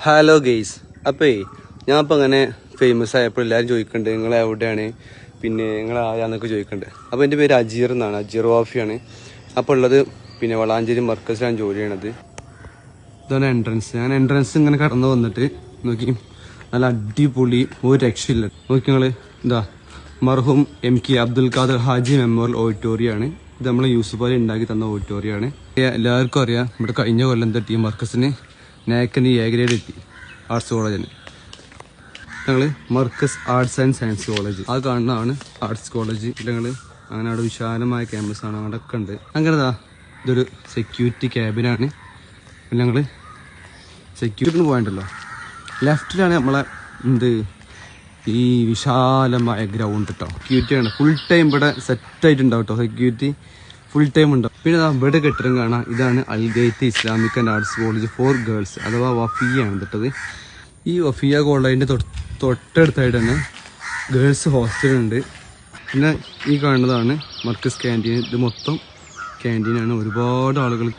Hello guys, അപ്പോൾ ഞാനിപ്പോൾ അങ്ങനെ ഫേമസ് ആയപ്പോൾ എല്ലാവരും ചോദിക്കുന്നുണ്ട് നിങ്ങൾ എവിടെയാണ്, പിന്നെ നിങ്ങൾ ആരാന്നൊക്കെ ചോദിക്കുന്നുണ്ട്. അപ്പോൾ എൻ്റെ പേര് അജീർ എന്നാണ്, അജീർ വാഫിയാണ്. അപ്പോൾ ഉള്ളത് പിന്നെ വളാഞ്ചേരി മർക്കസിലാണ് ജോലി ചെയ്യണത്. ഇതാണ് എൻട്രൻസ്. ഞാൻ എൻട്രൻസ് ഇങ്ങനെ കടന്നു വന്നിട്ട് നോക്കി, നല്ല അടിപൊളി, ഒരു രക്ഷയില്ല. നോക്കി നിങ്ങൾ, ഇതാ മർഹൂം MK അബ്ദുൽ ഖാദർ ഹാജി മെമ്മോറിയൽ ഓഡിറ്റോറിയമാണ്. ഇത് നമ്മൾ യൂസുഫ് അലി ഉണ്ടാക്കി തന്ന ഓഡിറ്റോറിയമാണ്. എല്ലാവർക്കും അറിയാം, ഇവിടെ കഴിഞ്ഞ കൊല്ലം തട്ടി മർക്കസിന് നാക്കിന് A ഗ്രേഡ് എത്തി ആർട്സ് കോളേജിന്. ഞങ്ങൾ Markaz arts and science college, അത് കാണുന്നതാണ് ആർട്സ് കോളേജ്. ഞങ്ങൾ അങ്ങനെ അവിടെ വിശാലമായ ക്യാമ്പസാണ്, അവിടെ ഒക്കെ ഉണ്ട്. അങ്ങനെതാ ഇതൊരു സെക്യൂരിറ്റി ക്യാബിനാണ്. പിന്നെ ഞങ്ങൾ സെക്യൂരിറ്റിന് പോയിട്ടുണ്ടല്ലോ, ലെഫ്റ്റിലാണ് നമ്മളെ ഈ വിശാലമായ ഗ്രൗണ്ട് കേട്ടോ. സെക്യൂരിറ്റിയാണ് ഫുൾ ടൈം ഇവിടെ സെറ്റായിട്ടുണ്ടാവും കേട്ടോ, സെക്യൂരിറ്റി ഫുൾ ടൈം ഉണ്ടാവും. പിന്നെ ഇവിടെ കെട്ടിടം കാണാം, ഇതാണ് Alghaith Islamic and arts college for girls, അഥവാ വഫിയാണ് ഇട്ടത്. ഈ വഫിയ കോളേജിൻ്റെ തൊട്ടടുത്തായിട്ട് തന്നെ ഗേൾസ് ഹോസ്റ്റലുണ്ട്. പിന്നെ ഈ കാണുന്നതാണ് മർക്കസ് ക്യാൻറ്റീൻ. ഇത് മൊത്തം ക്യാൻറ്റീനാണ്, ഒരുപാട് ആളുകൾ.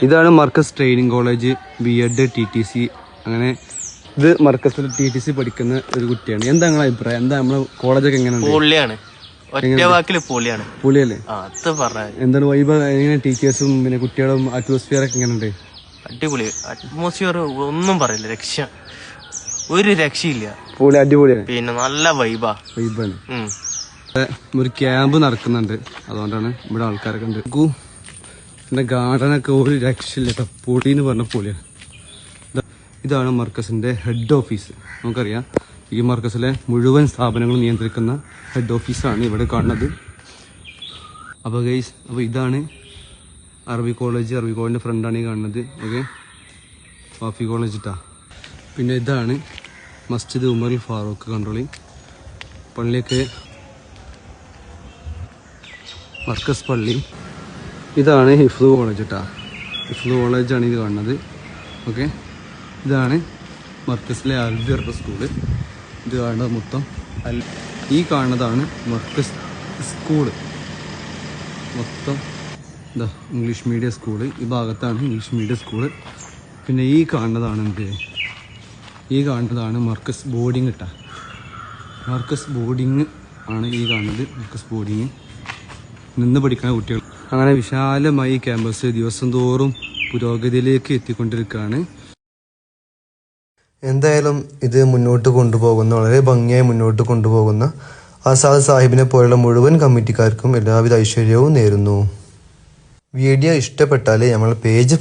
ഇതാണ് Markaz training college, B.Ed TTC. അങ്ങനെ ഇത് മർക്കസിൽ TTC പഠിക്കുന്ന ഒരു കുട്ടിയാണ്. എന്താ നിങ്ങളെ അഭിപ്രായം? എന്താ നമ്മളെ കോളേജൊക്കെ എങ്ങനെയാണ്? പൊളിയല്ലേ? എന്താണ് വൈബ്? എങ്ങനെ ടീച്ചേഴ്സും പിന്നെ കുട്ടികളും അറ്റ്മോസ്ഫിയർ ഒക്കെ എങ്ങനെയുണ്ട്? അടിപൊളി അറ്റ്മോസ്ഫിയർ, ഒന്നും പറയില്ല, ഒരു രക്ഷയില്ല. പൊളി, അടിപൊളിയാണ്. പിന്നെ നല്ല വൈബാണ്. ഒരു ക്യാമ്പ് നടക്കുന്നുണ്ട്, അതുകൊണ്ടാണ് ഇവിടെ ആൾക്കാരൊക്കെ ഉണ്ട്. പിന്നെ ഗാർഡനൊക്കെ ഒരു രക്ഷയില്ല കേട്ടോ, പൊളിന്ന് പറഞ്ഞ പൊളിയാണ്. ഇതാണ് മർക്കസിന്റെ ഹെഡ് ഓഫീസ്. നമുക്കറിയാം, ഈ മർക്കസിലെ മുഴുവൻ സ്ഥാപനങ്ങളും നിയന്ത്രിക്കുന്ന ഹെഡ് ഓഫീസാണ് ഇവിടെ കാണുന്നത്. അപ്പോൾ ഗൈസ്, അപ്പോൾ ഇതാണ് അറബി കോളേജ്. അറബി കോളേജിൻ്റെ ഫ്രണ്ടാണ് ഈ കാണുന്നത്. ഓക്കെ, വാഫി കോളേജ് ഇട്ടാ. പിന്നെ ഇതാണ് മസ്ജിദ് ഉമർ ഫാറൂഖ് കൺട്രോളി പള്ളിയൊക്കെ, മർക്കസ് പള്ളി. ഇതാണ് ഹിഫ്ലു കോളേജ് ഇട്ടാ. ഹിഫ്ലു കോളേജാണ് ഇത് കാണുന്നത്. ഓക്കെ, ഇതാണ് മർക്കസിലെ അൽബിർ സ്കൂള്. ഇത് കാണുന്നത് മൊത്തം ഈ കാണുന്നതാണ് മർക്കസ് സ്കൂള് മൊത്തം. എന്താ ഇംഗ്ലീഷ് മീഡിയം സ്കൂള്, ഈ ഭാഗത്താണ് ഇംഗ്ലീഷ് മീഡിയം സ്കൂള്. പിന്നെ ഈ കാണുന്നതാണ് ഈ കാണുന്നതാണ് മർക്കസ് ബോർഡിങ് ഇട്ടാ. മർക്കസ് ബോർഡിങ് ആണ് ഈ കാണുന്നത്. മർക്കസ് ബോർഡിങ് നിന്ന് പഠിക്കുന്ന കുട്ടികൾ. അങ്ങനെ വിശാലമായി ക്യാമ്പസ് ദിവസം തോറും പുരോഗതിയിലേക്ക് എത്തിക്കൊണ്ടിരിക്കുകയാണ്. എന്തായാലും ഇത് മുന്നോട്ട് കൊണ്ടുപോകുന്ന, വളരെ ഭംഗിയായി മുന്നോട്ട് കൊണ്ടുപോകുന്ന ആസാദ് സാഹിബിനെ പോലുള്ള മുഴുവൻ കമ്മിറ്റിക്കാർക്കും എല്ലാവിധ ഐശ്വര്യവും നേരുന്നു. വീഡിയോ ഇഷ്ടപ്പെട്ടാൽ നമ്മൾ പേജ്